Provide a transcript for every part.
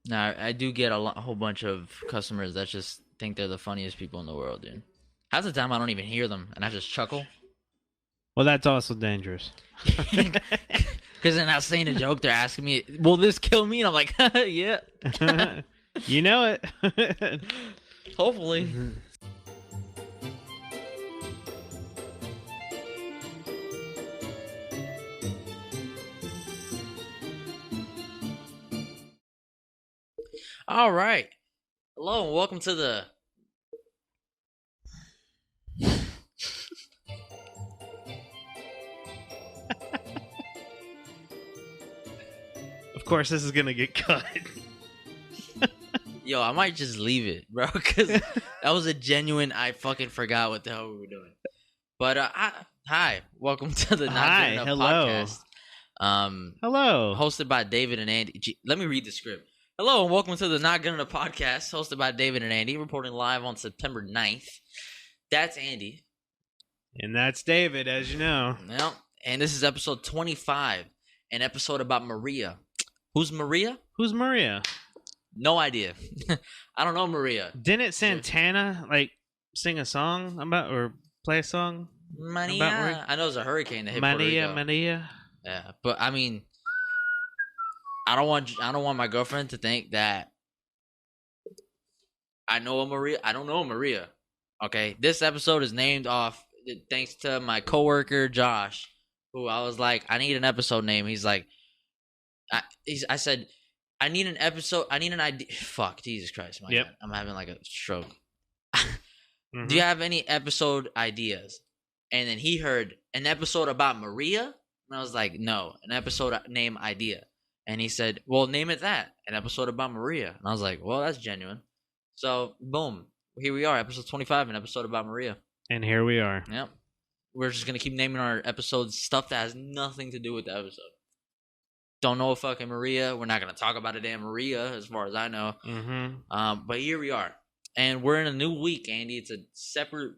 Now, I do get a whole bunch of customers that just think they're the funniest people in the world, dude. Half the time, I don't even hear them, and I just chuckle. Well, that's also dangerous. Because they're not saying a joke. They're asking me, will this kill me? And I'm like, yeah. You know it. Hopefully. All right. Hello and welcome to the... Of course, this is going to get cut. Yo, I might just leave it, bro, because that was a genuine, I fucking forgot what the hell we were doing. But, hi. Welcome to the Not Good Enough podcast. Hello. Hosted by David and Andy. Let me read the script. Hello and welcome to the Not Good Enough podcast, hosted by David and Andy, reporting live on September 9th. That's Andy. And that's David, as you know. Well, and this is episode 25, an episode about Maria. Who's Maria? Who's Maria? No idea. I don't know Maria. Didn't Santana, sing a song about, or play a song? Maria. I know there's a hurricane that hit Puerto Rico. Maria. Yeah, but I mean... I don't want my girlfriend to think that I know a Maria. I don't know a Maria. Okay, this episode is named off thanks to my coworker Josh, who I was like, I need an episode name. He's like, I said, I need an episode. I need an idea. Fuck, Jesus Christ, my God. I'm having like a stroke. Mm-hmm. Do you have any episode ideas? And then he heard an episode about Maria, and I was like, no, an episode name idea. And he said, well, name it that. An episode about Maria. And I was like, well, that's genuine. So, boom. Here we are, episode 25, an episode about Maria. And here we are. Yep. We're just going to keep naming our episodes stuff that has nothing to do with the episode. Don't know a fucking Maria. We're not going to talk about a damn Maria, as far as I know. Mm-hmm. But here we are. And we're in a new week, Andy. It's a separate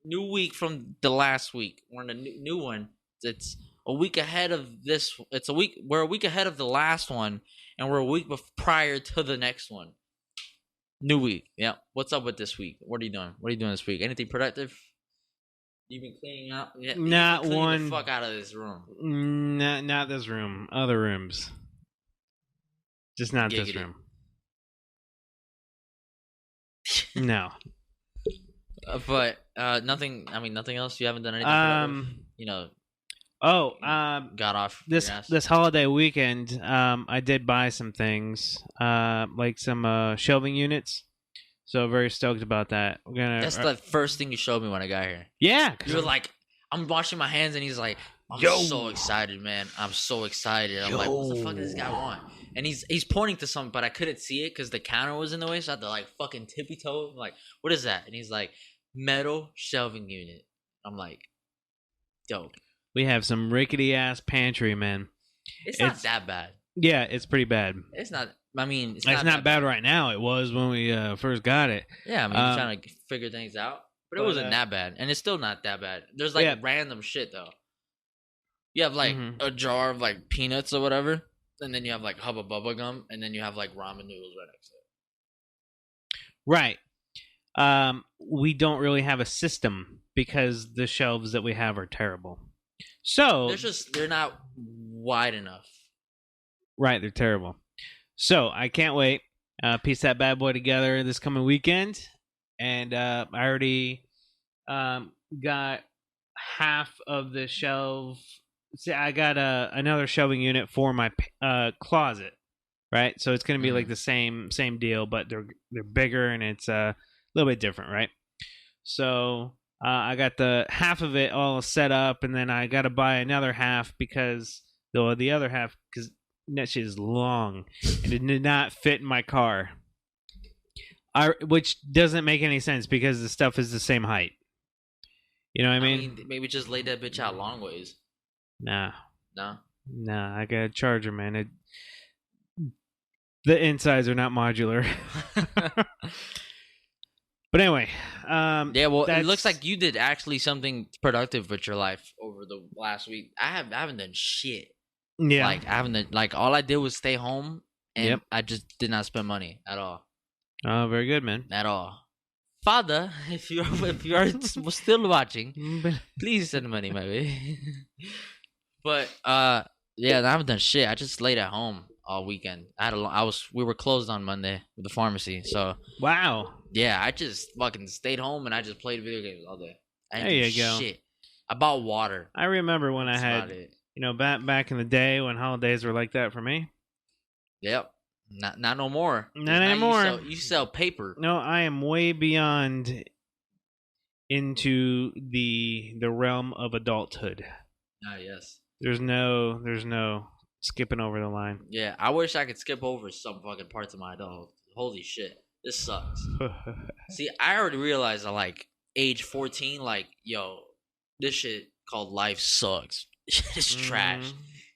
new week from the last week. We're in a new one. It's... a week ahead of this. We're a week ahead of the last one, and we're a week prior to the next one. New week. Yeah. What's up with this week? What are you doing? What are you doing this week? Anything productive? You've been cleaning out? Yeah, not one. The fuck out of this room. Not this room. Other rooms. Just not this room. No. But nothing. I mean, nothing else. You haven't done anything productive? You know. Got off this holiday weekend. I did buy some things, like some shelving units. So very stoked about that. That's the first thing you showed me when I got here. Yeah, you were like, I'm washing my hands, and he's like, I'm so excited, man. I'm so excited. I'm like, what the fuck does this guy want? And he's pointing to something, but I couldn't see it because the counter was in the way, so I had to like fucking tippy toe. I'm like, what is that? And he's like, metal shelving unit. I'm like, dope. We have some rickety ass pantry, man. It's not that bad. Yeah, it's pretty bad. It's not. I mean, it's not bad right now. It was when we first got it. Yeah, I mean, you're trying to figure things out, but it wasn't that bad, and it's still not that bad. There's like random shit though. You have like a jar of like peanuts or whatever, and then you have like Hubba Bubba gum, and then you have like ramen noodles right next to it. Right. We don't really have a system because the shelves that we have are terrible. So they're not wide enough. Right, they're terrible. So I can't wait. Piece that bad boy together this coming weekend, and I already got half of the shelf. See, I got another shelving unit for my closet. Right, so it's gonna be like the same deal, but they're bigger and it's a little bit different, right? So. I got the half of it all set up, and then I got to buy another half because the other half, because that shit is long, and it did not fit in my car. Which doesn't make any sense because the stuff is the same height. You know what I mean? Maybe just lay that bitch out long ways. Nah. No? Nah, I got a charger, man. The insides are not modular. But anyway, yeah. Well, it looks like you did actually something productive with your life over the last week. I haven't done shit. Yeah, like I haven't done, like all I did was stay home and I just did not spend money at all. Oh, very good, man. At all. Father, if you are still watching, please send money my way. But yeah, I haven't done shit. I just laid at home all weekend. We were closed on Monday with the pharmacy, so wow. Yeah, I just fucking stayed home and I just played video games all day. I There didn't do you go. shit. I bought water. I remember when That's I about had, it. back in the day when holidays were like that for me. Yep. Not no more. 'Cause Not now anymore. You sell paper. No, I am way beyond into the realm of adulthood. Ah, yes. There's no skipping over the line. Yeah, I wish I could skip over some fucking parts of my adulthood. Holy shit. This sucks. See, I already realized at like age 14, like, yo, this shit called life sucks. It's trash.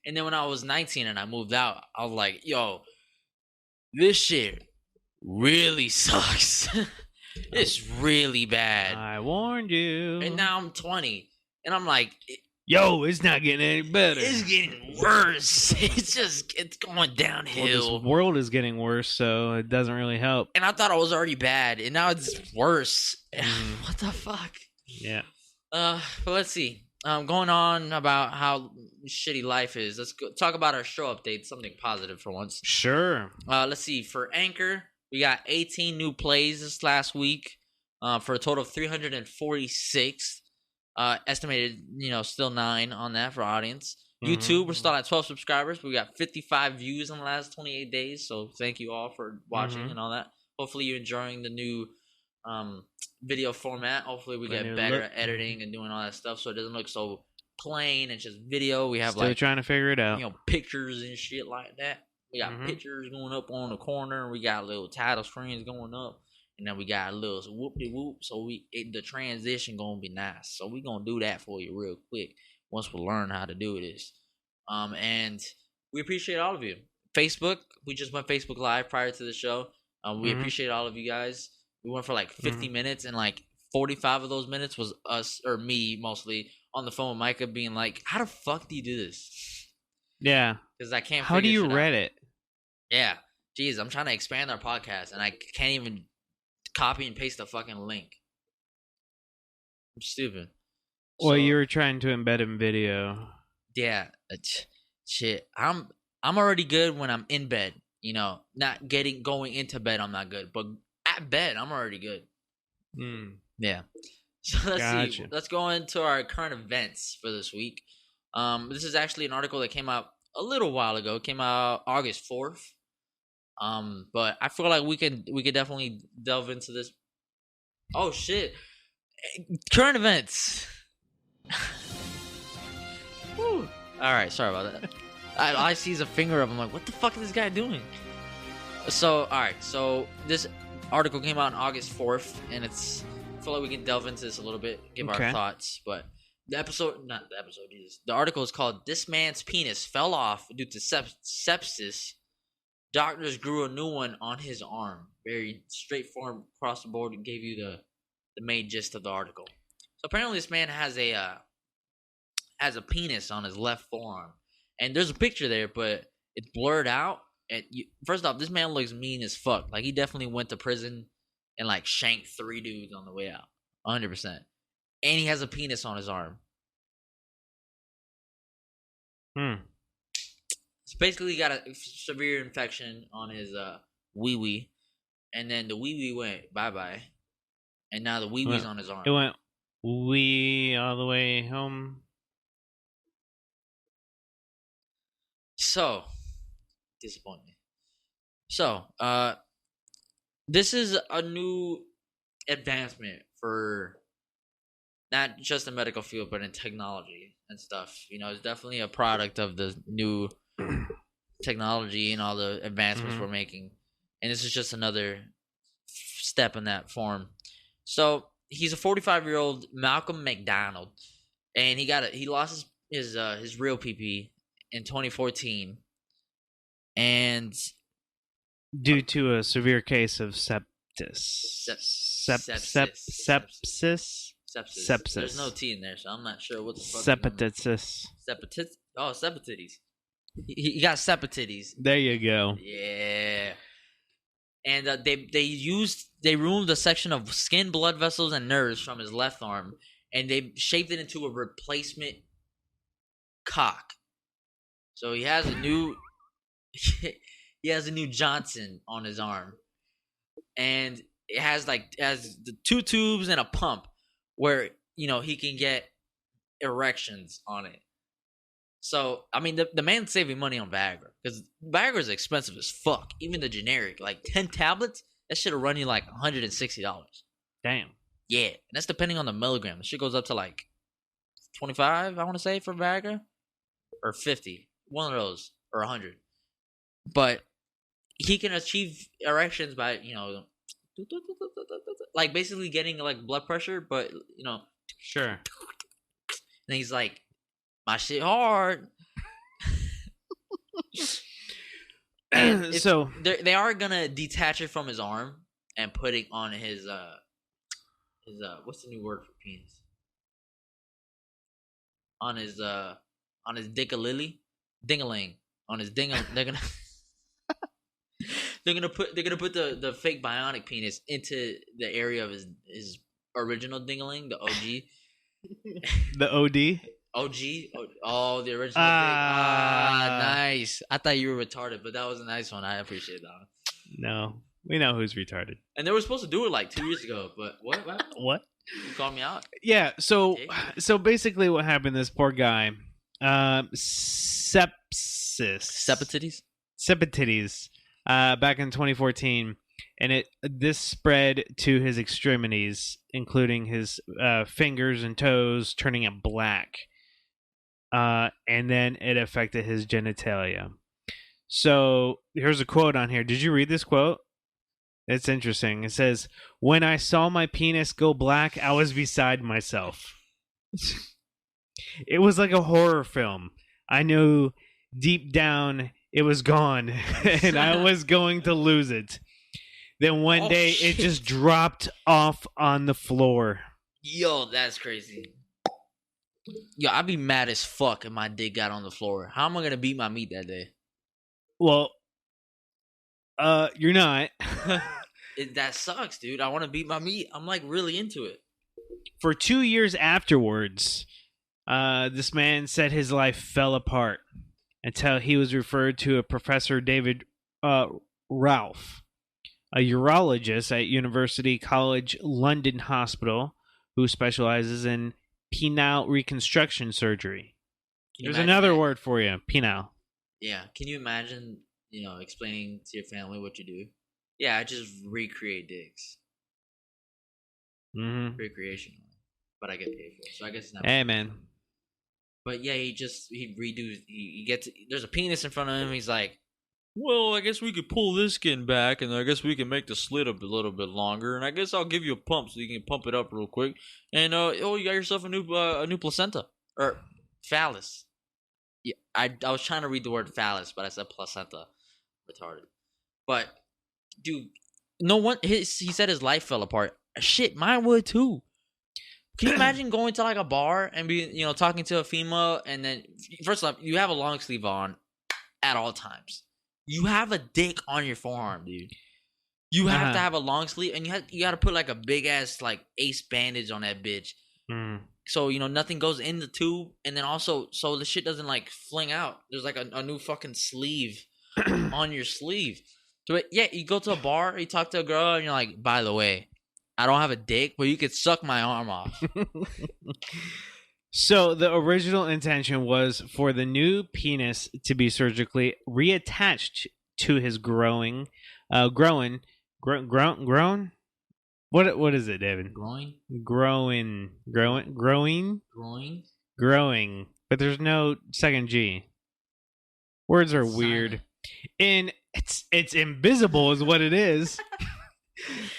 And then when I was 19 and I moved out, I was like, yo, this shit really sucks. It's really bad. I warned you. And now I'm 20 and I'm like, yo, it's not getting any better. It's getting worse. It's going downhill. Well, this world is getting worse, so it doesn't really help. And I thought I was already bad, and now it's worse. What the fuck? Yeah. But let's see. Going on about how shitty life is. Let's talk about our show update. Something positive for once. Sure. Let's see. For Anchor, we got 18 new plays this last week. For a total of 346. Estimated, still 9 on that for audience. YouTube, we're still at 12 subscribers. We got 55 views in the last 28 days. So thank you all for watching and all that. Hopefully you're enjoying the new video format. Hopefully we get better at editing and doing all that stuff so it doesn't look so plain and just video. We have still trying to figure it out. Pictures and shit like that. We got pictures going up on the corner. We got little title screens going up. And then we got a little whoop-de-whoop, so the transition gonna be nice. So we gonna do that for you real quick once we learn how to do this. And we appreciate all of you. Facebook, we just went Facebook Live prior to the show. We appreciate all of you guys. We went for like 50 minutes, and like 45 of those minutes was us, or me mostly, on the phone with Micah being like, how the fuck do you do this? Yeah. Because I can't How do you shit out. Reddit? Yeah. Jeez, I'm trying to expand our podcast, and I can't even copy and paste the fucking link. I'm stupid. Well, you were trying to embed in video. Yeah, shit. I'm already good when I'm in bed. Not going into bed. I'm not good, but at bed, I'm already good. Yeah. So let's see. Let's go into our current events for this week. This is actually an article that came out a little while ago. It came out August 4th. But I feel like we could definitely delve into this. Oh shit! Current events. Woo. All right, sorry about that. I see a finger up. I'm like, what the fuck is this guy doing? So, all right. So this article came out on August 4th, and I feel like we can delve into this a little bit, give our thoughts. But the article is called "This Man's Penis Fell Off Due to Sepsis. Doctors grew a new one on his arm." Very straightforward across the board. It gave you the main gist of the article. So apparently this man has a penis on his left forearm. And there's a picture there, but it's blurred out. And first off, this man looks mean as fuck. Like he definitely went to prison and like shanked 3 dudes on the way out. 100%. And he has a penis on his arm. So basically, he got a severe infection on his wee-wee, and then the wee-wee went bye-bye, and now the wee-wee's on his arm. It went wee all the way home. So, disappointing. So, this is a new advancement for not just the medical field, but in technology and stuff. It's definitely a product of the new technology and all the advancements we're making, and this is just another step in that form. So he's a 45-year-old Malcolm McDonald, and he lost his real PP in 2014, and due to a severe case of sepsis. There's no T in there, so I'm not sure what the fuck. Sepsis. Oh, septitis. He got sepsis. There you go. Yeah. And they removed a section of skin, blood vessels, and nerves from his left arm, and they shaped it into a replacement cock. So he has a new Johnson on his arm, and it has the 2 tubes and a pump where he can get erections on it. So I mean, the man's saving money on Viagra because Viagra is expensive as fuck. Even the generic, like 10 tablets, that shit'll run you like $160. Damn. Yeah, and that's depending on the milligram. The shit goes up to like 25, I want to say, for Viagra, or 50, one of those, or 100. But he can achieve erections by like basically getting like blood pressure, but Sure. and he's like, my shit hard. So they are gonna detach it from his arm and put it on his what's the new word for penis? On his dickalilly, dingaling, on his dingaling. They're gonna put the fake bionic penis into the area of his original dingaling, the OG. The OD. OG? Oh, the original. Nice. I thought you were retarded, but that was a nice one. I appreciate that one. No, we know who's retarded. And they were supposed to do it like 2 years ago, but what? What? You called me out? Yeah. So basically, what happened? This poor guy, sepsis, septitis, back in 2014, and this spread to his extremities, including his fingers and toes, turning it black. And then it affected his genitalia. So here's a quote on here. Did you read this quote? It's interesting. It says, "When I saw my penis go black, I was beside myself." It was like a horror film. I knew deep down it was gone and I was going to lose it. Then one day it just dropped off on the floor. Yo, that's crazy. Yo, I'd be mad as fuck if my dick got on the floor. How am I gonna beat my meat that day? Well, you're not. That sucks, dude. I want to beat my meat. I'm like really into it. For 2 years afterwards, this man said his life fell apart until he was referred to a Professor David Ralph, a urologist at University College London Hospital, who specializes in penile reconstruction surgery. There's another word for you, penile. Yeah. Can you imagine, explaining to your family what you do? Yeah, I just recreate dicks. Mm-hmm. Recreation. But I get paid for it. So I guess it's not. Hey, man. But yeah, he redoes. He gets. There's a penis in front of him. He's like, well, I guess we could pull this skin back, and I guess we can make the slit up a little bit longer, and I guess I'll give you a pump so you can pump it up real quick. And you got yourself a new placenta or phallus. Yeah, I was trying to read the word phallus, but I said placenta. Retarded. But dude, no one. He said his life fell apart. Shit, mine would too. Can you imagine going to like a bar and be talking to a female, and then first off you have a long sleeve on at all times. You have a dick on your forearm, dude. You have to have a long sleeve, and you got to put like a big ass like ace bandage on that bitch, so nothing goes in the tube, and then also so the shit doesn't like fling out. There's like a new fucking sleeve on your sleeve. So yeah, you go to a bar, you talk to a girl, and you're like, by the way, I don't have a dick, but you could suck my arm off. So the original intention was for the new penis to be surgically reattached to his grown. What is it, David? Growing. But there's no second G. Words are weird. And it's invisible is what it is.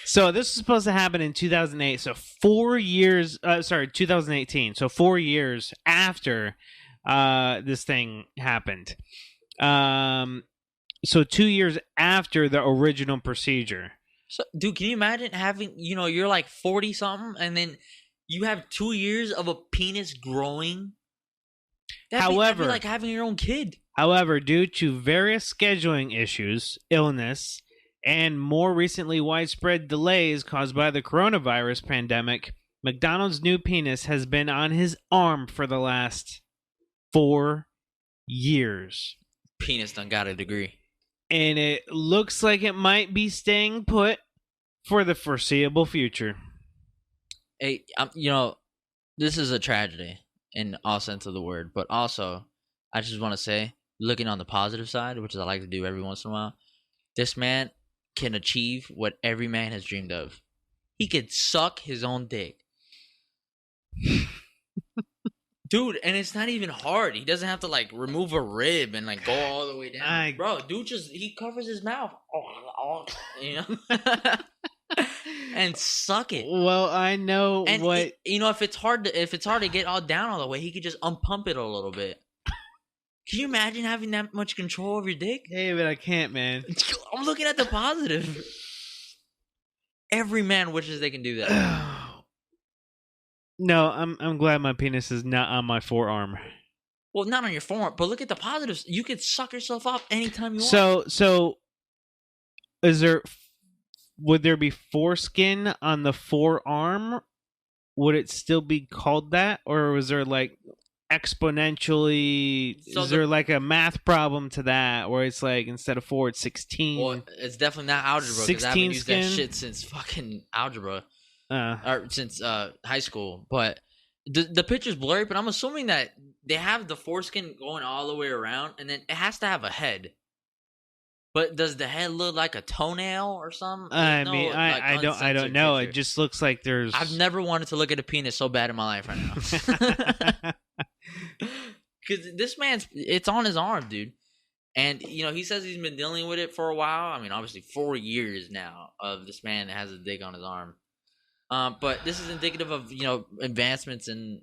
So this was supposed to happen in 2008. So 4 years, 2018. So 4 years after this thing happened. So 2 years after the original procedure. So, dude, can you imagine having, you're like 40 something, and then you have 2 years of a penis growing? That'd be like having your own kid. However, due to various scheduling issues, illness, and more recently widespread delays caused by the coronavirus pandemic, McDonald's new penis has been on his arm for the last 4 years. Penis done got a degree. And it looks like it might be staying put for the foreseeable future. Hey, this is a tragedy in all sense of the word, but also, I just want to say, looking on the positive side, which is I like to do every once in a while, this man can achieve what every man has dreamed of. He could suck his own dick. Dude, and it's not even hard. He doesn't have to, like, remove a rib and, like, go all the way down. Bro, dude he covers his mouth. You know? And suck it. Well, I know and what... if it's hard to get all down all the way, he could just unpump it a little bit. Can you imagine having that much control of your dick? Hey, but I can't, man. I'm looking at the positive. Every man wishes they can do that. No, I'm glad my penis is not on my forearm. Well, not on your forearm, but look at the positives. You could suck yourself off anytime you want. So would there be foreskin on the forearm? Would it still be called that, or was there like exponentially? Is there like a math problem to that, where it's like instead of 4, it's 16? Well, it's definitely not algebra because I haven't used that shit since fucking algebra. Or since high school, but the picture's blurry. But I'm assuming that they have the foreskin going all the way around, and then it has to have a head. But does the head look like a toenail or something? I don't know. Picture. It just looks like there's. I've never wanted to look at a penis so bad in my life right now. Because this man's, it's on his arm, dude. And, he says he's been dealing with it for a while. I mean, obviously 4 years now of this man that has a dick on his arm. But this is indicative of, advancements in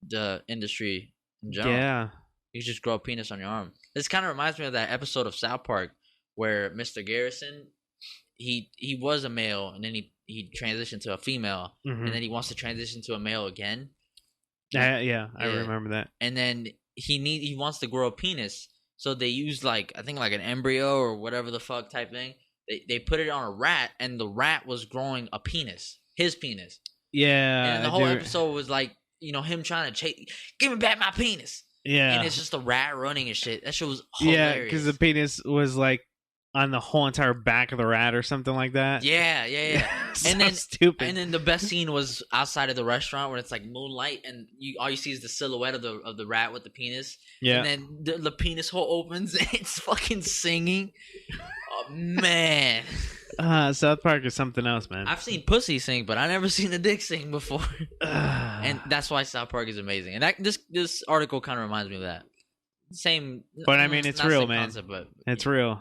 the industry in general. Yeah. You just grow a penis on your arm. This kind of reminds me of that episode of South Park where Mr. Garrison, he was a male and then he transitioned to a female, and then he wants to transition to a male again. Yeah, I remember that. And then he wants to grow a penis, so they use like an embryo or whatever the fuck type thing. They put it on a rat, and the rat was growing a penis, his penis. Yeah. And the whole episode was like, him trying to give me back my penis. Yeah. And it's just a rat running and shit. That shit was hilarious. Yeah, because the penis was like on the whole entire back of the rat or something like that. Yeah. So and then stupid. And then the best scene was outside of the restaurant where it's like moonlight, and all you see is the silhouette of the rat with the penis. Yeah. And then the penis hole opens and it's fucking singing. Oh man. South Park is something else, man. I've seen pussy sing, but I never seen a dick sing before. And that's why South Park is amazing. And this article kind of reminds me of that. Same. But I mean, it's real, man. Concept, but it's real.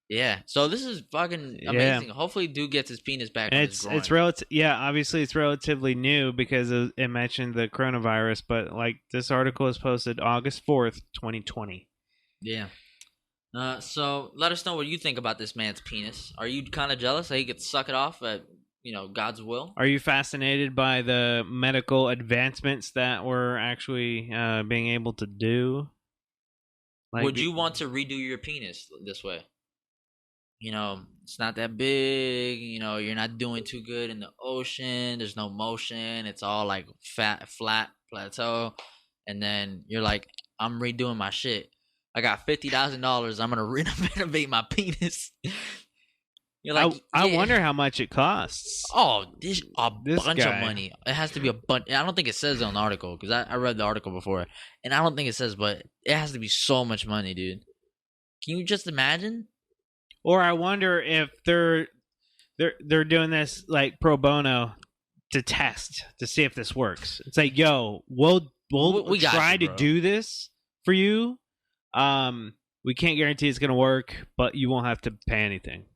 Yeah. So this is fucking amazing. Yeah. Hopefully, dude gets his penis back. And it's relative. Yeah, obviously, it's relatively new because it mentioned the coronavirus. But like this article is posted August 4th, 2020. Yeah. So let us know what you think about this man's penis. Are you kind of jealous that he could suck it off at God's will? Are you fascinated by the medical advancements that we're actually being able to do? Like, would you want to redo your penis this way? It's not that big. You're not doing too good in the ocean. There's no motion. It's all like flat plateau. And then you're like, I'm redoing my shit. I got $50,000. I'm gonna renovate my penis. You're like, I wonder how much it costs. Oh, this bunch of money. It has to be a bunch. I don't think it says on the article because I read the article before, and I don't think it says, but it has to be so much money, dude. Can you just imagine? Or I wonder if they're doing this like pro bono to test to see if this works. It's like, yo, we'll try to do this for you. We can't guarantee it's gonna work, but you won't have to pay anything.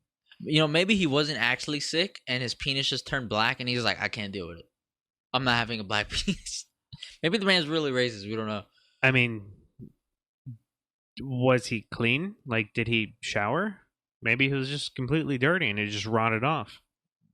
Maybe he wasn't actually sick and his penis just turned black and he's like, I can't deal with it. I'm not having a black penis. Maybe the man's really racist. We don't know. I mean, was he clean? Like, did he shower? Maybe he was just completely dirty and it just rotted off.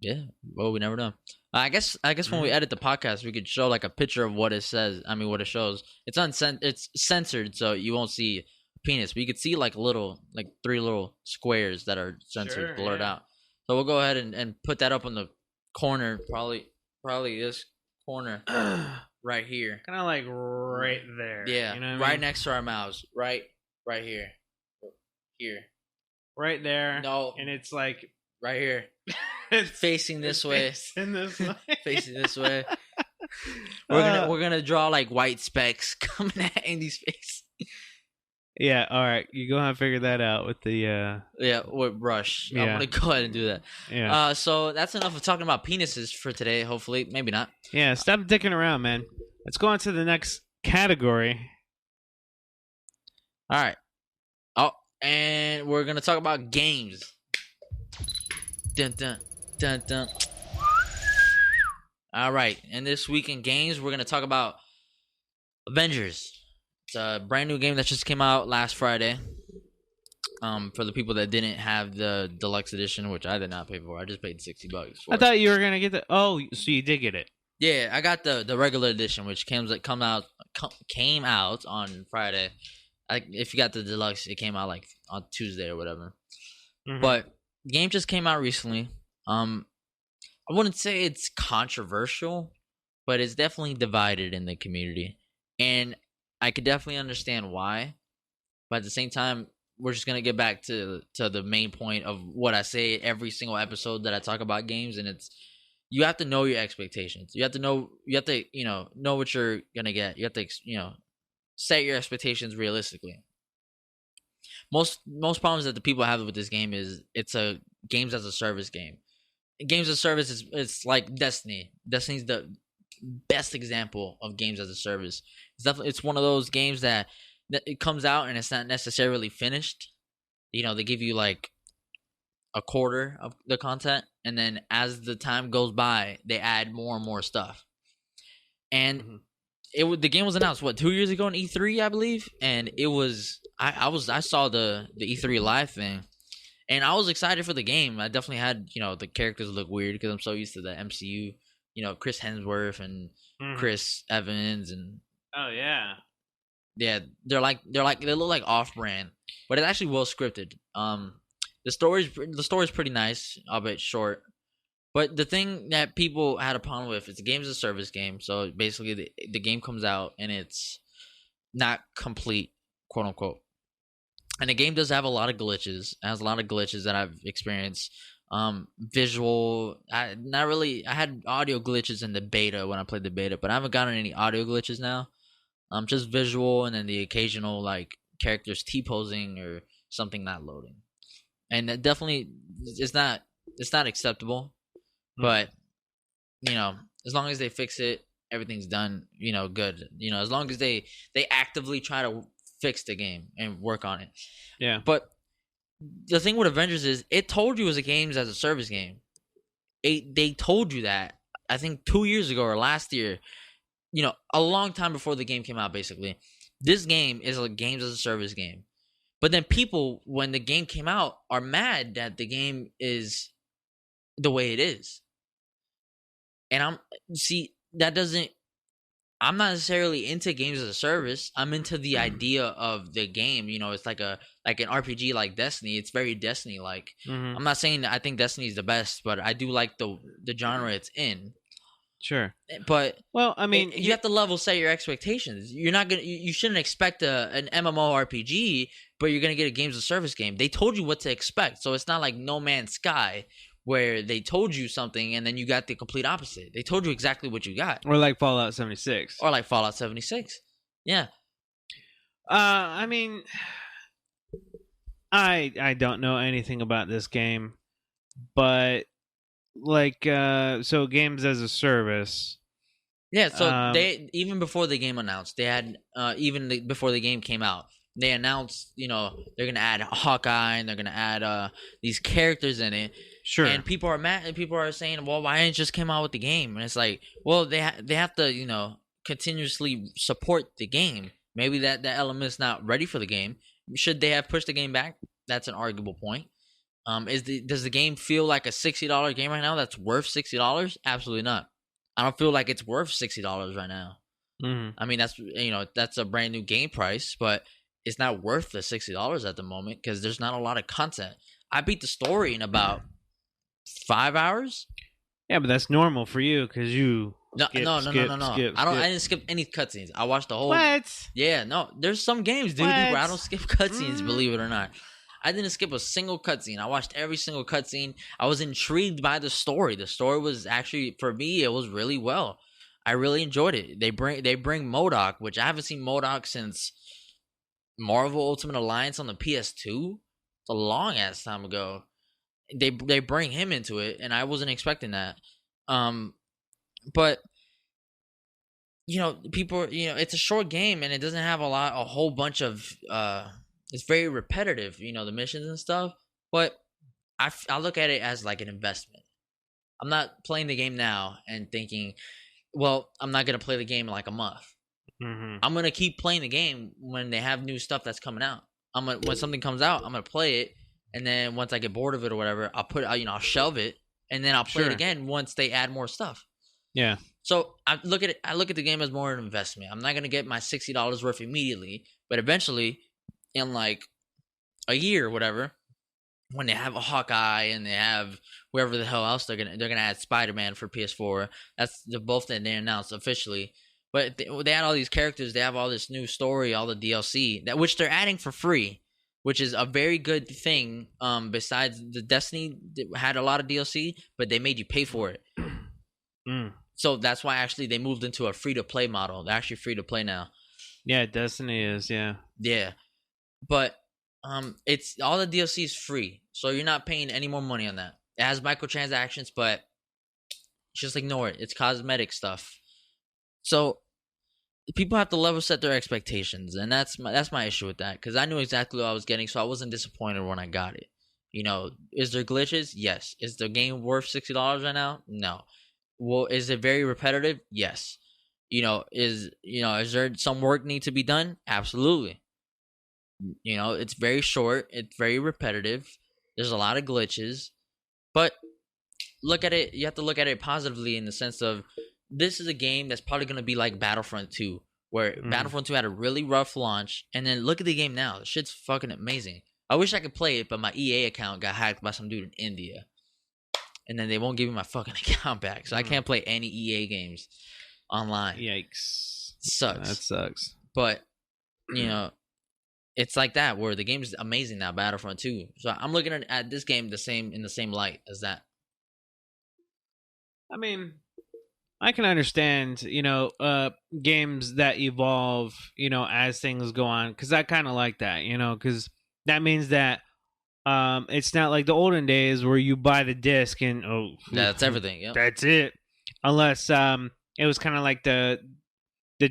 Yeah. Well, we never know. I guess when we edit the podcast, we could show like a picture of what it says. I mean, what it shows. It's censored, so you won't see penis, but you could see like like 3 little squares that are censored, Sure, blurred yeah. out. So we'll go ahead and put that up on the corner, probably this corner Kind right here. of like right there. Yeah, You know what I right mean? next to our mouths, right here, here. Right there. No, And it's like right here, it's facing this way. facing this way. Facing this way. We're gonna draw like white specks coming at Andy's face. Yeah, all right. You go ahead and figure that out with the Yeah, with brush. I'm Yeah. gonna go ahead and do that. yeah. So that's enough of talking about penises for today. Hopefully, maybe not. Yeah, stop dicking around, man. Let's go on to the next category. All right. Oh, and we're gonna talk about games. Dun dun dun dun. All right, and this week in games, we're gonna talk about Avengers. It's a brand new game that just came out last Friday. For the people that didn't have the deluxe edition, which I did not pay for, I just paid $60 for. I thought you were gonna get the. Oh, so you did get it. Yeah, I got the regular edition, which came out on Friday. If you got the deluxe, it came out like on Tuesday or whatever. Mhm. But the game just came out recently. I wouldn't say it's controversial, but it's definitely divided in the community, and I could definitely understand why. But at the same time, we're just gonna get back to the main point of what I say every single episode that I talk about games, and it's you have to know your expectations. You have to know know what you're gonna get. You have to set your expectations realistically. Most problems that the people have with this game is it's a games as a service game. Games as a service is it's like Destiny. Destiny's the best example of games as a service. It's one of those games that it comes out and it's not necessarily finished. They give you like a quarter of the content, and then as the time goes by, they add more and more stuff. And the game was announced 2 years ago in E3, I believe, and it was I saw the E3 live thing, and I was excited for the game. I definitely had the characters look weird because I'm so used to the MCU, Chris Hemsworth and Chris Evans and Oh yeah. yeah, they look like off brand, but it's actually well scripted. The story's pretty nice, albeit short. But the thing that people had a problem with is the game's a service game, so basically the game comes out and it's not complete, quote unquote. And the game does have a lot of glitches. It has a lot of glitches that I've experienced. Visual, I had audio glitches in the beta when I played the beta, but I haven't gotten any audio glitches now. Just visual, and then the occasional like characters T-posing or something not loading, and that definitely it's not acceptable. But as long as they fix it, everything's done. Good. As long as they actively try to fix the game and work on it. Yeah. But the thing with Avengers is it told you it was a games as a service game. They told you that I think 2 years ago or last year. A long time before the game came out, basically. This game is a games as a service game. But then people, when the game came out, are mad that the game is the way it is. And I'm not necessarily into games as a service. I'm into the idea of the game. It's like an RPG like Destiny. It's very Destiny-like. I'm not saying that I think Destiny is the best, but I do like the genre it's in. Sure. But well, I mean, you have to level set your expectations. You're not you shouldn't expect an MMORPG, but you're gonna get a games of service game. They told you what to expect, so it's not like No Man's Sky where they told you something and then you got the complete opposite. They told you exactly what you got. Or like Fallout 76. Or like Fallout 76. Yeah. I mean, I don't know anything about this game, but like so games as a service. Yeah, so they even before the game announced, they had before the game came out, they announced they're gonna add Hawkeye and they're gonna add these characters in it. Sure. And people are mad, and people are saying, well, why didn't it just came out with the game? And it's like, well, they have to continuously support the game. Maybe that element's not ready for the game. Should they have pushed the game back? That's an arguable point. Does the game feel like a $60 game right now that's worth $60? Absolutely not. I don't feel like it's worth $60 right now. Mm-hmm. I mean, that's a brand new game price, but it's not worth the $60 at the moment because there's not a lot of content. I beat the story in about 5 hours. Yeah, but that's normal for you because you No, skip, no, no, no, skip, no, no. skip, I skip. didn't skip any cutscenes. I watched the whole. What? Yeah, no. There's some games, dude, where I What? don't skip cutscenes. Mm. Believe it or not, I didn't skip a single cutscene. I watched every single cutscene. I was intrigued by the story. The story was actually, for me, it was really well. I really enjoyed it. They bring MODOK, which I haven't seen MODOK since Marvel Ultimate Alliance on the PS2. It's a long ass time ago. They bring him into it, and I wasn't expecting that. But people, it's a short game, and it doesn't have a whole bunch of. It's very repetitive, the missions and stuff. But I look at it as like an investment. I'm not playing the game now and thinking, well, I'm not gonna play the game in like a month. Mm-hmm. I'm gonna keep playing the game when they have new stuff that's coming out. When something comes out, I'm gonna play it, and then once I get bored of it or whatever, I'll shelve it, and then I'll play it again once they add more stuff. Yeah. So I look at the game as more an investment. I'm not gonna get my $60 worth immediately, but eventually, in like a year or whatever, when they have a Hawkeye and they have whoever the hell else they're gonna add Spider-Man for PS4. That's both that they announced officially. But they add all these characters. They have all this new story, all the DLC which they're adding for free, which is a very good thing. Besides the Destiny had a lot of DLC, but they made you pay for it. So that's why actually they moved into a free to play model. They're actually free to play now. Yeah, Destiny is. Yeah. Yeah, but it's all the DLC is free, so you're not paying any more money on that. It has microtransactions, but just ignore it. It's cosmetic stuff. So people have to level set their expectations, and that's my issue with that, because I knew exactly what I was getting, so I wasn't disappointed when I got it. Is there glitches? Yes. Is the game worth $60 right now? No. Well, is it very repetitive? Yes. Is there some work need to be done? Absolutely. It's very short. It's very repetitive. There's a lot of glitches, but look at it. You have to look at it positively in the sense of this is a game that's probably going to be like Battlefront 2, where Battlefront 2 had a really rough launch, and then look at the game now. The shit's fucking amazing. I wish I could play it, but my EA account got hacked by some dude in India, and then they won't give me my fucking account back, so I can't play any EA games online. Yikes. Sucks. That sucks. But it's like that where the game is amazing now, Battlefront 2. So I'm looking at this game in the same light as that. I mean, I can understand, games that evolve, as things go on, because I kind of like that, because that means that it's not like the olden days where you buy the disc and that's everything. Yep. That's it. Unless it was kind of like the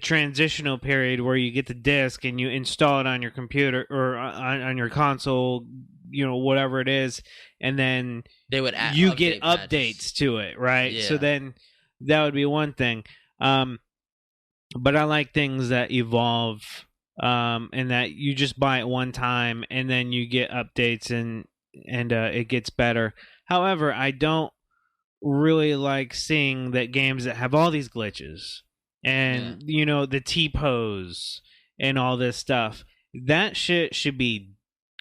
transitional period where you get the disc and you install it on your computer or on your console, whatever it is, and then they would get updates to it, right? Yeah. So then that would be one thing. But I like things that evolve, and that you just buy it one time and then you get updates and it gets better. However, I don't really like seeing that games that have all these glitches and the T-pose and all this stuff. That shit should be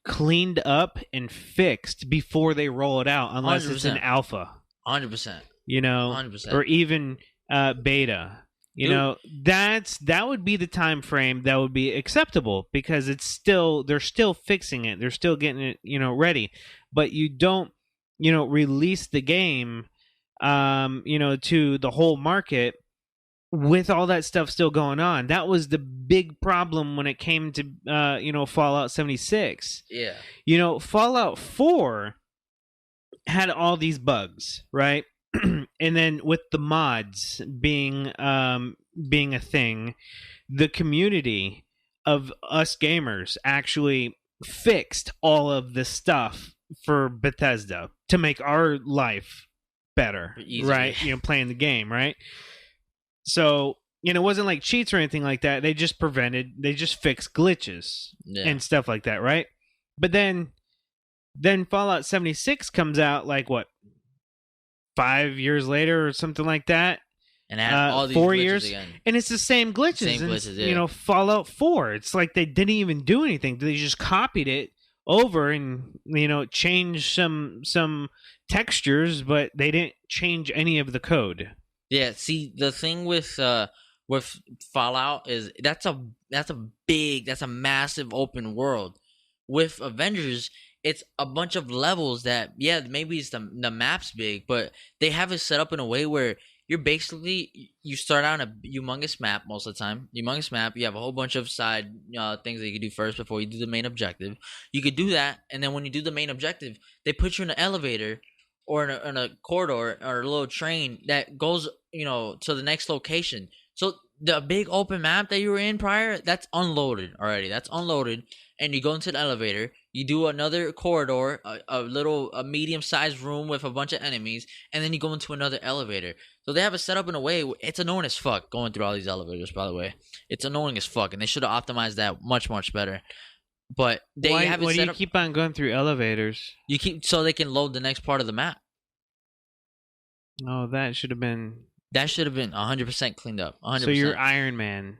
cleaned up and fixed before they roll it out, unless 100%. it's an alpha. 100%. 100%. Or even beta. That would be the time frame that would be acceptable, because they're still fixing it. They're still getting it, ready. But you don't, release the game, to the whole market with all that stuff still going on. That was the big problem when it came to, Fallout 76. Yeah. Fallout 4 had all these bugs, right? And then with the mods being a thing, the community of us gamers actually fixed all of the stuff for Bethesda to make our life better, right? Playing the game, right? So, it wasn't like cheats or anything like that. They just fixed glitches and stuff like that, right? But then Then Fallout 76 comes out like what, 5 years later or something like that. And it had all these 4 glitches years, again. and it's the same glitches. Same And glitches, yeah. Fallout 4. It's like they didn't even do anything. They just copied it over and changed some textures, but they didn't change any of the code. Yeah, see, the thing with Fallout is that's a massive open world. With Avengers, it's a bunch of levels that, yeah, maybe it's the map's big, but they have it set up in a way where you start out on a humongous map most of the time. Humongous map, you have a whole bunch of side things that you can do first before you do the main objective. You could do that, and then when you do the main objective, they put you in an elevator or in a corridor or a little train that goes, to the next location. So the big open map that you were in prior, that's unloaded already. That's unloaded, and you go into the elevator. You do another corridor, a medium-sized room with a bunch of enemies, and then you go into another elevator. So they have it set up in a way. It's annoying as fuck going through all these elevators. By the way, it's annoying as fuck, and they should have optimized that much better. But they have it why set do you up. keep on going through elevators? You keep so they can load the next part of the map. Oh, that should have been. That should have been 100% cleaned up. 100%. So you're Iron Man.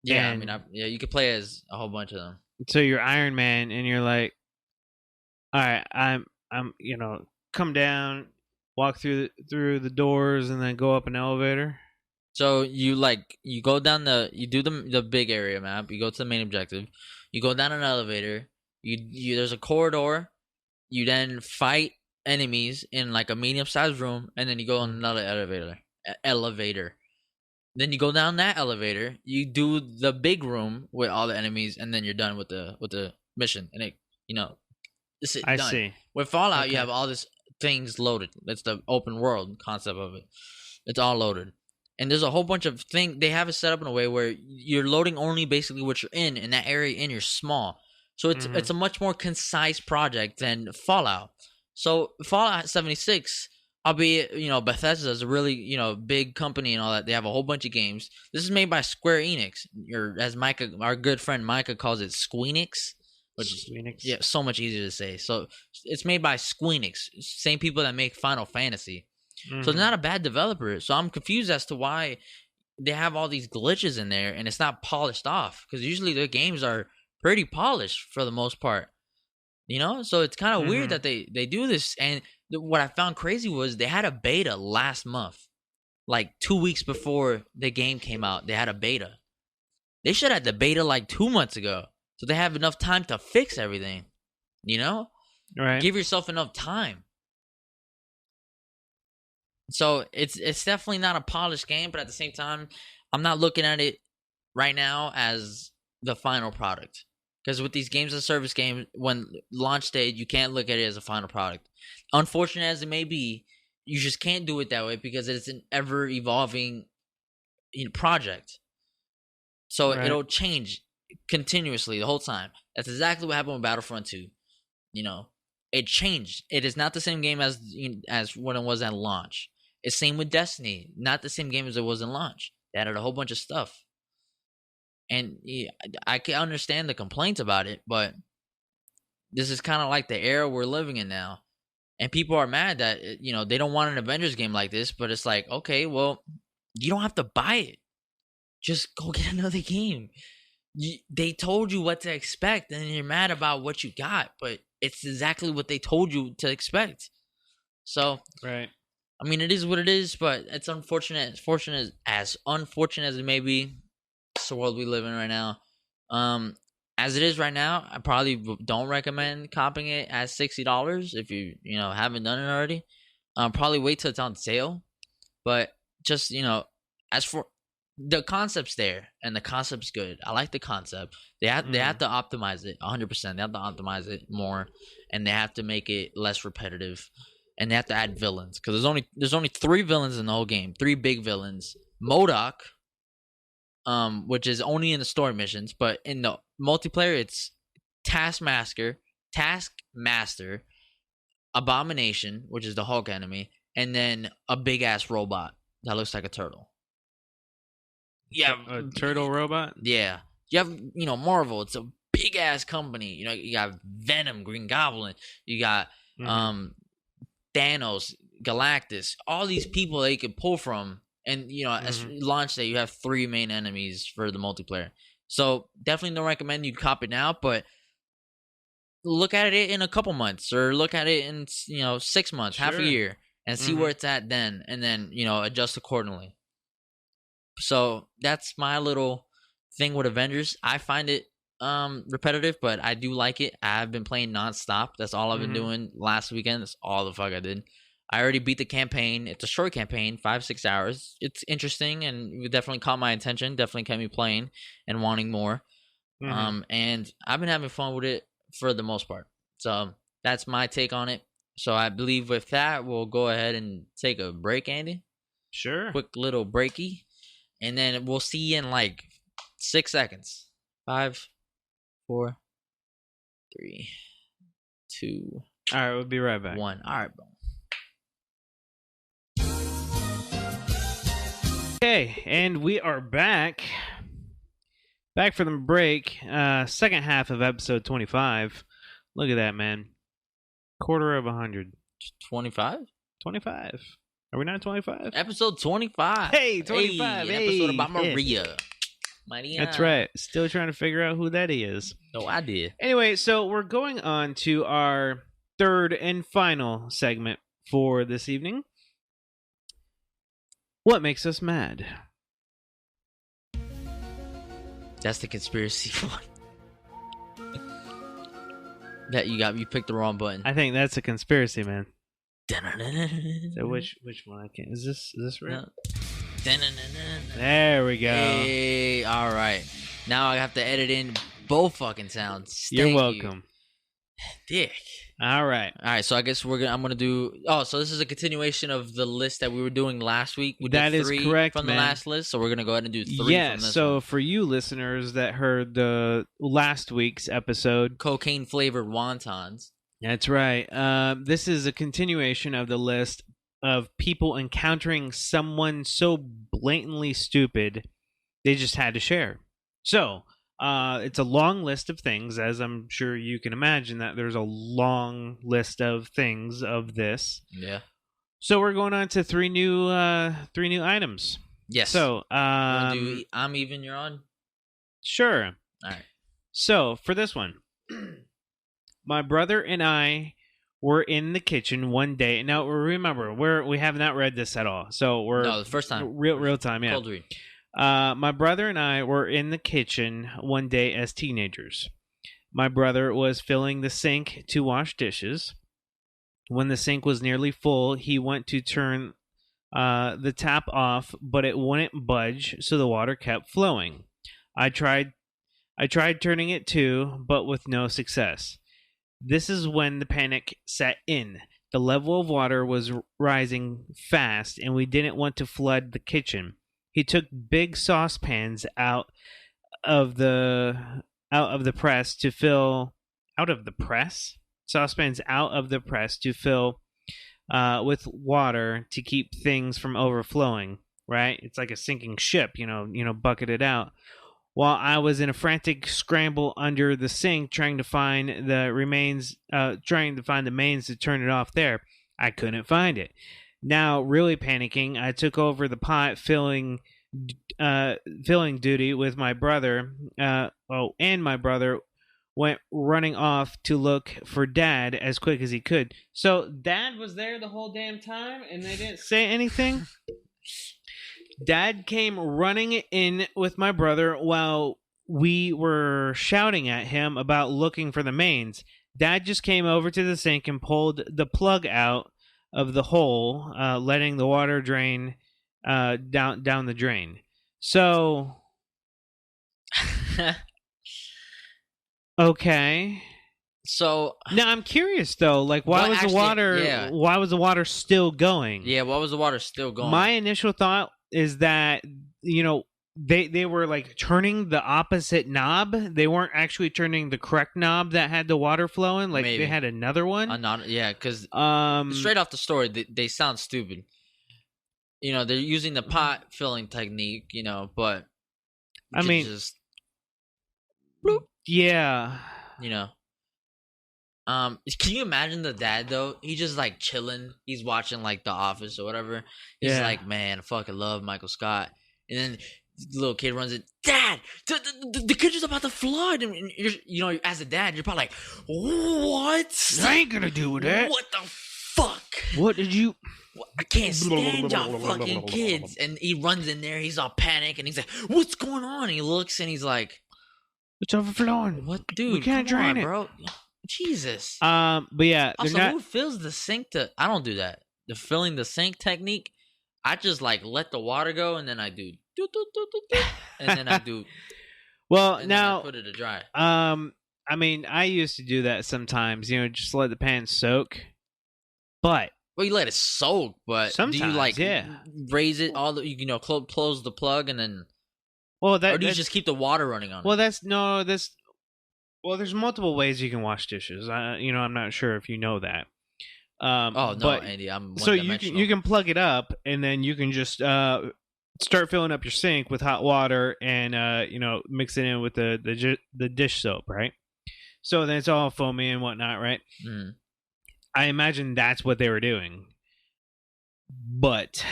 Yeah, and you could play as a whole bunch of them. So you're Iron Man, and you're like, all right, I'm come down, walk through the doors, and then go up an elevator. So you go down you do the big area map. You go to the main objective. You go down an elevator. You there's a corridor. You then fight enemies in like a medium-sized room, and then you go on another elevator. Then you go down that elevator. You do the big room with all the enemies, and then you're done with the mission. And it's done. I see. With Fallout, Okay. you have all these things loaded. That's the open world concept of it. It's all loaded. And there's a whole bunch of things. They have it set up in a way where you're loading only basically what you're in that area, and you're small. So it's a much more concise project than Fallout. So Fallout 76, albeit Bethesda is a really big company and all that. They have a whole bunch of games. This is made by Square Enix, or as Micah, our good friend Micah, calls it, Squeenix. Which is so much easier to say. So it's made by Squeenix, same people that make Final Fantasy. So it's not a bad developer. So I'm confused as to why they have all these glitches in there and it's not polished off, because usually their games are pretty polished for the most part. So it's kind of weird that they do this. And what I found crazy was they had a beta last month, like 2 weeks before the game came out. They had a beta. They should have had the beta like 2 months ago, so they have enough time to fix everything. Right. Give yourself enough time. So it's definitely not a polished game, but at the same time, I'm not looking at it right now as the final product. Because with these games as a service games, when launch day, you can't look at it as a final product. Unfortunate as it may be, you just can't do it that way because it's an ever evolving project. So it'll change continuously the whole time. That's exactly what happened with Battlefront 2. It changed. It is not the same game as when it was at launch. It's same with Destiny. Not the same game as it was in launch. They added a whole bunch of stuff. And I can understand the complaints about it, but this is kind of like the era we're living in now. And people are mad that, they don't want an Avengers game like this, but it's like, okay, well, you don't have to buy it. Just go get another game. They told you what to expect, and you're mad about what you got, but it's exactly what they told you to expect. So, right. I mean, it is what it is, but it's unfortunate. As unfortunate as it may be, it's the world we live in right now. As it is right now, I probably don't recommend copping it at $60 if you haven't done it already. Probably wait till it's on sale. But just as for the concept's there, and the concept's good. I like the concept. They have to optimize it 100%. They have to optimize it more, and they have to make it less repetitive, and they have to add villains, because there's only 3 villains in the whole game. 3 big villains. MODOK, which is only in the story missions, but in the multiplayer, it's Taskmaster, Abomination, which is the Hulk enemy, and then a big ass robot that looks like a turtle. Yeah, a turtle robot. Yeah, you have Marvel. It's a big ass company. You know, you got Venom, Green Goblin, you got Thanos, Galactus, all these people that you could pull from. And, you know, as launch day, you have 3 main enemies for the multiplayer. So definitely don't recommend you cop it now, but look at it in a couple months or look at it in, 6 months, half a year, and see where it's at then, and then, adjust accordingly. So that's my little thing with Avengers. I find it repetitive, but I do like it. I've been playing nonstop. That's all I've been doing last weekend. That's all the fuck I did. I already beat the campaign. It's a short campaign, 5-6 hours. It's interesting, and it definitely caught my attention. Definitely kept me playing and wanting more. And I've been having fun with it for the most part. So that's my take on it. So I believe with that, we'll go ahead and take a break, Andy. Sure. Quick little breaky. And then we'll see you in like 6 seconds. 5, 4, 3, 2. All right, we'll be right back. 1. All right, bro. Okay, and we are back. Back from the break. Second half of episode 25. Look at that, man. Quarter of 100. 25? 25. Are we not 25? Episode 25. Hey, 25. Hey, an episode about Maria. Maria. That's right. Still trying to figure out who that is. No idea. Anyway, so we're going on to our third and final segment for this evening. What makes us mad? That's the conspiracy one. That you picked the wrong button. I think that's a conspiracy, man. So which one I can't? Is this right? No. There we go. Hey, all right. Now I have to edit in both fucking sounds. You're welcome. Dick. All right. So I guess I'm gonna do. Oh, so this is a continuation of the list that we were doing last week. We that did is 3 correct from man. the last list. So we're gonna go ahead and do 3. Yeah. From this So one. For you listeners that heard the last week's episode, cocaine flavored wontons. That's right. This is a continuation of the list of people encountering someone so blatantly stupid they just had to share. So. It's a long list of things, as I'm sure you can imagine that there's a long list of things of this. Yeah. So we're going on to 3 new items. Yes. So I'm even. You're on. Sure. All right. So for this one, my brother and I were in the kitchen one day. Now remember, we have not read this at all, so we're the first time. Real time. Yeah. Cold read. My brother and I were in the kitchen one day as teenagers. My brother was filling the sink to wash dishes. When the sink was nearly full, he went to turn the tap off, but it wouldn't budge, so the water kept flowing. I tried turning it too, but with no success. This is when the panic set in. The level of water was rising fast, and we didn't want to flood the kitchen. He took big saucepans out of the press to fill with water to keep things from overflowing. Right? It's like a sinking ship, bucket it out. While I was in a frantic scramble under the sink trying to find the mains to turn it off there, I couldn't find it. Now, really panicking, I took over the pot filling duty with my brother. And my brother went running off to look for Dad as quick as he could. So Dad was there the whole damn time, and they didn't say anything? Dad came running in with my brother while we were shouting at him about looking for the mains. Dad just came over to the sink and pulled the plug out of the hole, letting the water drain down the drain. So, okay. So now I'm curious though, like why was the water still going? Yeah, why was the water still going? My initial thought is that they were like turning the opposite knob. They weren't actually turning the correct knob that had the water flowing. Like Maybe. They had another one. Because straight off the story, they sound stupid. They're using the pot filling technique. But I mean, just Yeah. You know. Can you imagine the dad though? He just like chilling. He's watching like The Office or whatever. He's Yeah. like, man, I fucking love Michael Scott. And then the little kid runs in, Dad, the kid is about to flood. And you're, you know, as a dad, you're probably like, what? I ain't gonna do that. What the fuck? What did you? I can't stand y'all fucking kids. And he runs in there. He's all panicked and he's like, what's going on? And he looks and he's like, It's overflowing. what, dude? We can't drain it, bro. Jesus. But yeah, Also, not... who fills the sink to? I don't do that. The filling the sink technique. I just like let the water go and then I do, and then I do. Well, and now then I put it to dry. I mean, I used to do that sometimes. You know, just let the pan soak. But Well, you let it soak, but do you sometimes, like yeah. raise it all the close the plug and then, well, or do you that's just keep the water running on well, it? that's no, that's well. There's multiple ways you can wash dishes. You know, I'm not sure if you know that. Oh no, but, Andy, I'm so one-dimensional. you can plug it up and then you can just start filling up your sink with hot water and you know, mix it in with the dish soap, right? So then it's all foamy and whatnot, right? Mm. I imagine that's what they were doing. But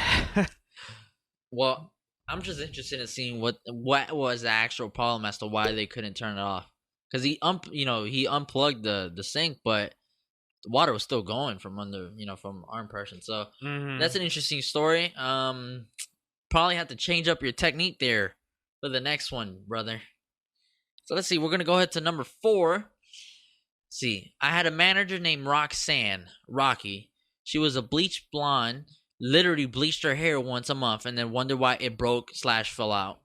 Well, I'm just interested in seeing what was the actual problem as to why they couldn't turn it off. Because he unplugged the sink, but the water was still going from under, from arm person. So that's an interesting story. Probably have to change up your technique there for the next one, brother. So let's see. We're gonna go ahead to number 4. Let's see, I had a manager named Rocky. She was a bleached blonde. Literally bleached her hair once a month, and then wondered why it broke / fell out.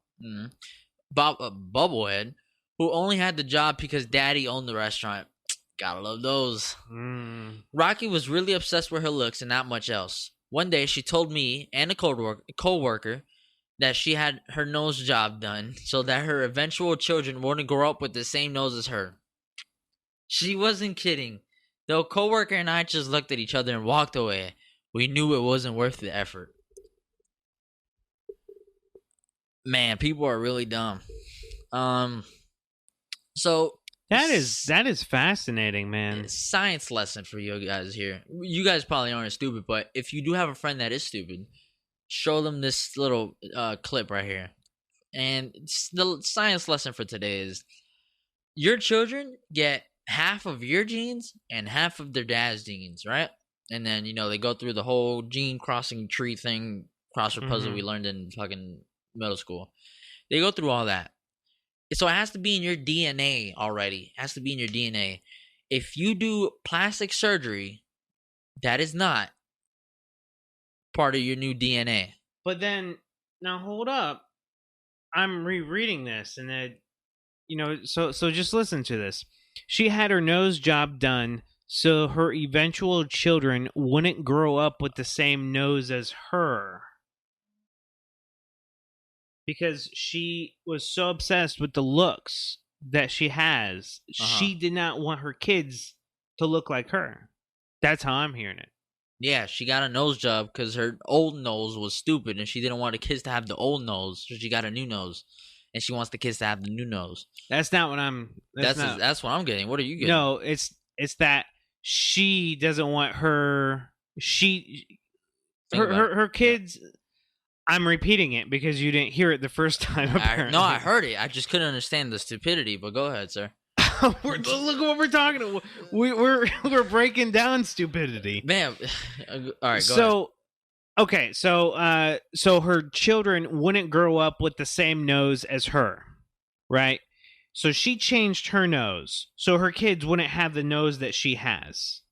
Bubblehead, who only had the job because Daddy owned the restaurant. Gotta love those. Rocky was really obsessed with her looks and not much else. One day, she told me and a co-worker that she had her nose job done so that her eventual children wouldn't grow up with the same nose as her. She wasn't kidding. The co-worker and I just looked at each other and walked away. We knew it wasn't worth the effort. Man, people are really dumb. So that is fascinating, man. Science lesson for you guys here. You guys probably aren't stupid, but if you do have a friend that is stupid, show them this little clip right here. And the science lesson for today is your children get half of your genes and half of their dad's genes, right? And then, they go through the whole gene crossing tree thing, crossword puzzle we learned in fucking middle school. They go through all that. So it has to be in your DNA already. It has to be in your DNA. If you do plastic surgery, that is not part of your new DNA. But then, now hold up. I'm rereading this, and then, so just listen to this. She had her nose job done so her eventual children wouldn't grow up with the same nose as her. Because she was so obsessed with the looks that she has, she did not want her kids to look like her. That's how I'm hearing it. Yeah, she got a nose job because her old nose was stupid, and she didn't want the kids to have the old nose, so she got a new nose, and she wants the kids to have the new nose. That's not what I'm. That's what I'm getting. What are you getting? No, it's that she doesn't want her. Her kids. I'm repeating it because you didn't hear it the first time. I heard it. I just couldn't understand the stupidity. But go ahead, sir. Look what we're talking about. We're breaking down stupidity, man. All right. Go ahead. Okay, so her children wouldn't grow up with the same nose as her, right? So she changed her nose so her kids wouldn't have the nose that she has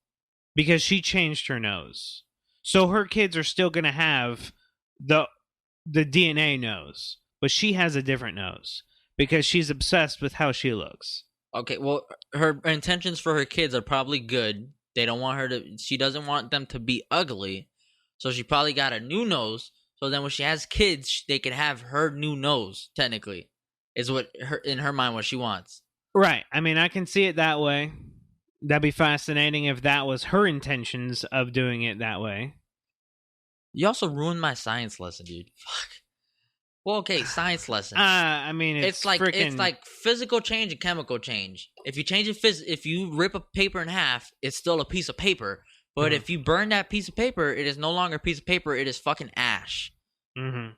because she changed her nose. So her kids are still going to have the DNA nose, but she has a different nose because she's obsessed with how she looks. Okay, well, her intentions for her kids are probably good. They don't want her to. She doesn't want them to be ugly, so she probably got a new nose. So then, when she has kids, they can have her new nose. Technically, is what in her mind what she wants. Right. I mean, I can see it that way. That'd be fascinating if that was her intentions of doing it that way. You also ruined my science lesson, dude. Fuck. Well, okay, science lesson. I mean, it's like freaking... it's like physical change and chemical change. If you change it, if you rip a paper in half, it's still a piece of paper. But if you burn that piece of paper, it is no longer a piece of paper. It is fucking ash.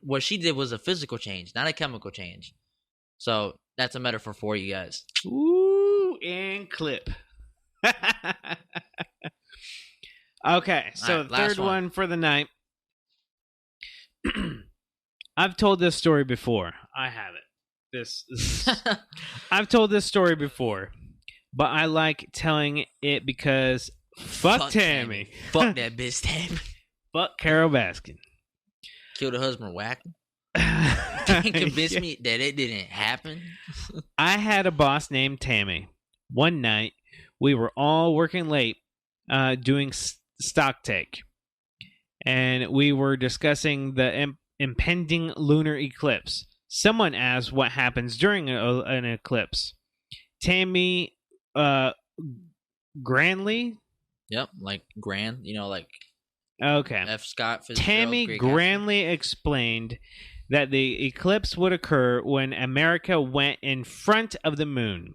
What she did was a physical change, not a chemical change. So that's a metaphor for you guys. Ooh, and clip. Okay, so right, third one for the night. I've told this story before. I have it. This is, I've told this story before, but I like telling it because fuck Tammy. Fuck that bitch Tammy. Fuck Carol Baskin. Killed her husband whacking. Can't convince me that it didn't happen. I had a boss named Tammy. One night, we were all working late doing stock take, and we were discussing the impending lunar eclipse. Someone asked what happens during an eclipse. Tammy grandly? Yep, like grand, like okay. F. Scott Fitzgerald. Tammy grandly explained that the eclipse would occur when America went in front of the moon,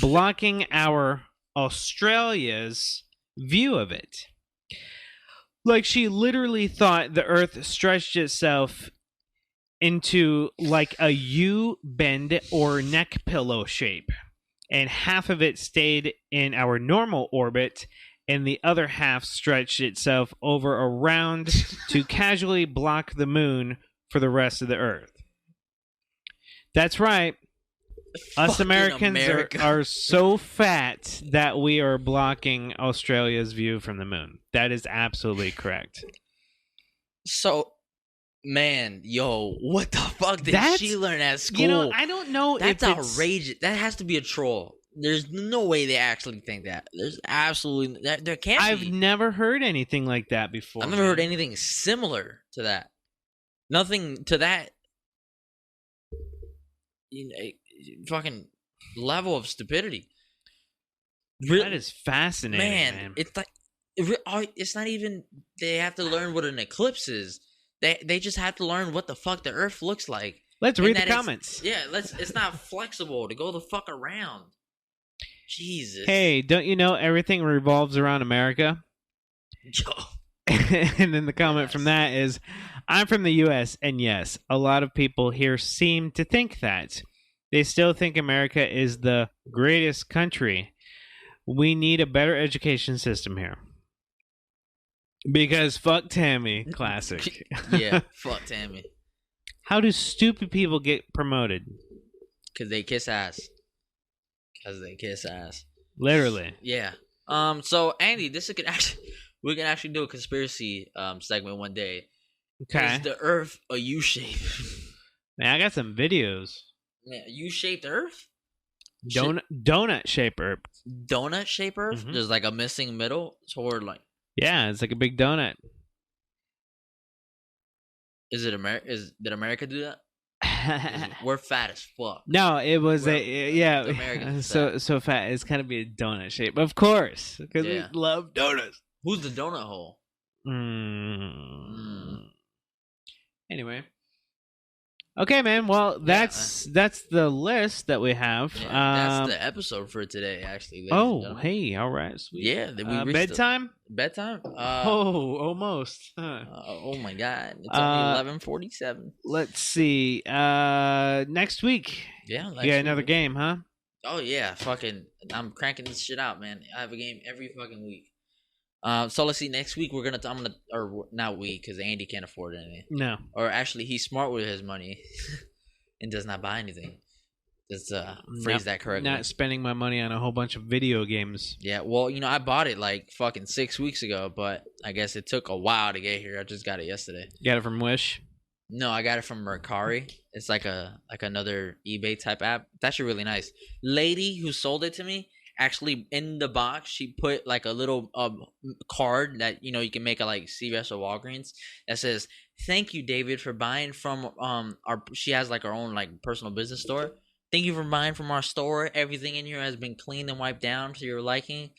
blocking our Australia's view of it. Like, she literally thought the Earth stretched itself into like a U bend or neck pillow shape, and half of it stayed in our normal orbit, and the other half stretched itself over around to casually block the moon for the rest of the Earth. That's right. Us Americans are so fat that we are blocking Australia's view from the moon. That is absolutely correct. So, man, what the fuck did she learn at school? I don't know. That's outrageous. That has to be a troll. There's no way they actually think that. There's absolutely... There can't be. I've never heard anything like that before. I've never heard anything similar to that. Nothing to that... fucking level of stupidity. That is fascinating, man. It's like... It's not even... They have to learn what an eclipse is. They just have to learn what the fuck the Earth looks like. Let's read the comments. It's not flexible to go the fuck around. Jesus. Hey, don't you know everything revolves around America? And then the comment from that is, I'm from the U.S., and yes, a lot of people here seem to think that. They still think America is the greatest country. We need a better education system here. Because fuck Tammy, classic. Yeah, fuck Tammy. How do stupid people get promoted? Because they kiss ass. Literally. Yeah. So Andy, we can actually do a conspiracy segment one day. Okay. Is the Earth a U shape? Man, I got some videos. Man, U-shaped Earth? Donut shaped Earth. Donut shaped Earth? Mm-hmm. There's like a missing middle toward like. Yeah, it's like a big donut. Did America do that? We're fat as fuck. No, it was so fat. It's kind of be a donut shape, of course, because we love donuts. Who's the donut hole? Anyway. Okay, man. Well, that's the list that we have. Yeah, that's the episode for today, actually. Hey, all right, sweet. Yeah, we bedtime. Bedtime. Almost. Oh my God, it's only 11:47. Let's see. Next week. Yeah. Another game, huh? Oh yeah, fucking! I'm cranking this shit out, man. I have a game every fucking week. So let's see. Next week not we, because Andy can't afford anything. No. Or actually, he's smart with his money, and does not buy anything. Just phrase that correctly. Not spending my money on a whole bunch of video games. Yeah, well, I bought it like fucking 6 weeks ago, but I guess it took a while to get here. I just got it yesterday. You got it from Wish? No, I got it from Mercari. It's like another eBay type app. It's actually really nice. Lady who sold it to me, actually in the box, she put like a little card that you can make at like CVS or Walgreens that says, "Thank you, David, for buying from she has like her own like personal business store. Thank you for buying from our store. Everything in here has been cleaned and wiped down to your liking.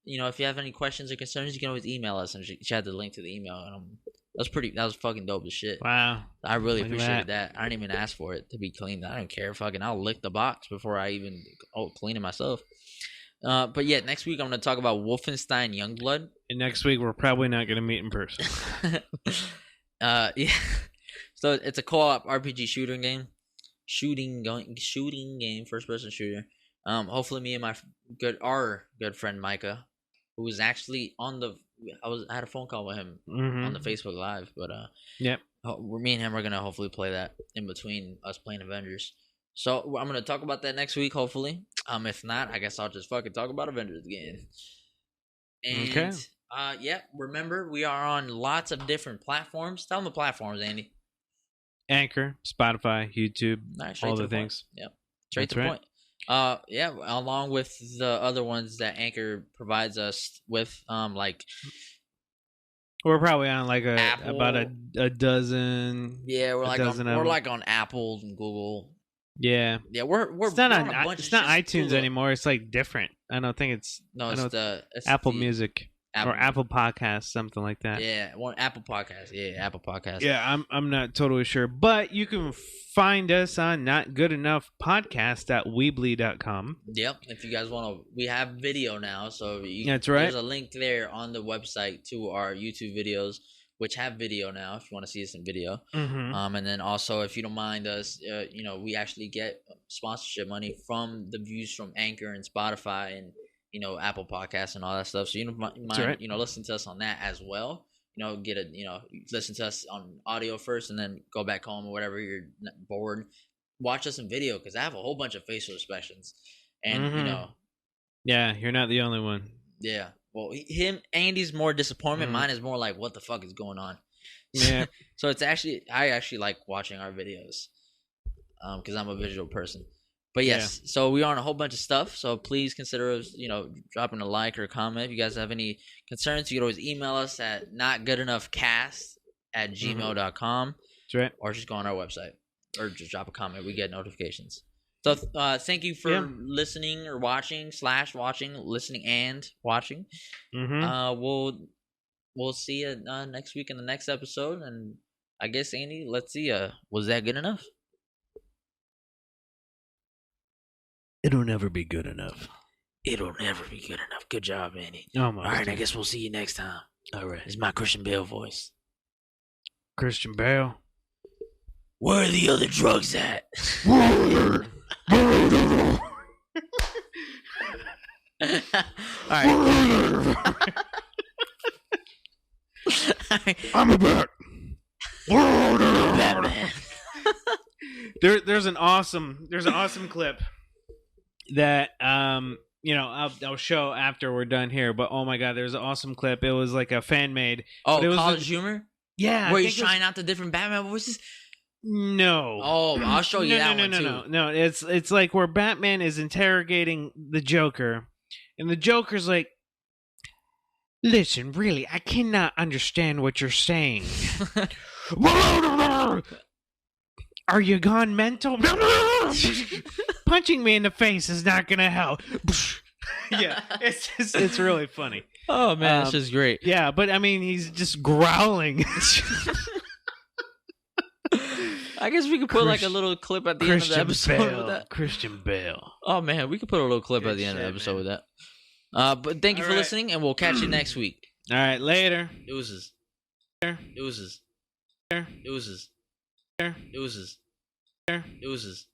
If you have any questions or concerns, you can always email us." And she had the link to the email, and That was fucking dope as shit. Wow. I really Look at appreciated that. I didn't even ask for it to be cleaned. I don't care. Fucking, I'll lick the box before I even clean it myself. But yeah, next week I'm gonna talk about Wolfenstein Youngblood. And next week we're probably not gonna meet in person. Yeah. So it's a co-op RPG shooting game, first person shooter. Hopefully me and our good friend Micah, who was actually I had a phone call with him on the Facebook Live, but yep. Me and him are gonna hopefully play that in between us playing Avengers. So I'm gonna talk about that next week, hopefully. If not, I guess I'll just fucking talk about Avengers again. And okay. Yeah. Remember, we are on lots of different platforms. Tell them the platforms, Andy. Anchor, Spotify, YouTube, all the things. Yep. Straight to the point. Yeah, along with the other ones that Anchor provides us with, like we're probably on like Apple. about a dozen. Yeah, we're like on Apple and Google. Yeah, we're it's not on it's not iTunes anymore. It's like different. I don't think it's it's Apple Music. Or Apple Podcasts, something like that. Yeah, Apple Podcasts. Yeah, Apple Podcasts. Yeah, I'm not totally sure. But you can find us on Not Good Enough Podcast at Weebly.com. Yep. If you guys want to, we have video now. So that's right. There's a link there on the website to our YouTube videos, which have video now if you want to see us in video. Mm-hmm. And then also, if you don't mind us, we actually get sponsorship money from the views from Anchor and Spotify and Apple Podcasts and all that stuff. So you don't mind, right. Listen to us on that as well. Listen to us on audio first and then go back home or whatever you're bored. Watch us in video because I have a whole bunch of facial expressions, and yeah, you're not the only one. Yeah, well, Andy's more disappointment. Mine is more like, what the fuck is going on? Yeah. So I actually like watching our videos, because I'm a visual person. But yes, So we are on a whole bunch of stuff. So please consider us, dropping a like or a comment. If you guys have any concerns, you can always email us at notgoodenoughcast@gmail.com. That's right. Or just go on our website or just drop a comment. We get notifications. So thank you for listening or watching / listening and watching. Mm-hmm. We'll see you next week in the next episode. And I guess, Andy, let's see. Was that good enough? It'll never be good enough. It'll never be good enough. Good job, Andy. Almost. All right, I guess we'll see you next time. All right. It's my Christian Bale voice. Christian Bale. Where are the other drugs at? All right. I'm a bat. Batman. There's an awesome clip that I'll show after we're done here. But oh my god, there's an awesome clip. It was like a fan made. Oh, it was College Humor. Yeah, where he's trying out the different Batman voices. No. Oh, I'll show you that one too. No. It's like where Batman is interrogating the Joker, and the Joker's like, "Listen, really, I cannot understand what you're saying. Are you gone mental? Punching me in the face is not gonna help." Yeah, it's really funny. Oh man, it's just great. Yeah, but I mean, he's just growling. I guess we could put like a little clip at the end of the episode with that. Christian Bale. Oh man, we could put a little clip at the end of the episode with that. But thank you for listening, and we'll catch you next week. All right, later. Deuces. Deuces. Deuces. Deuces. Deuces.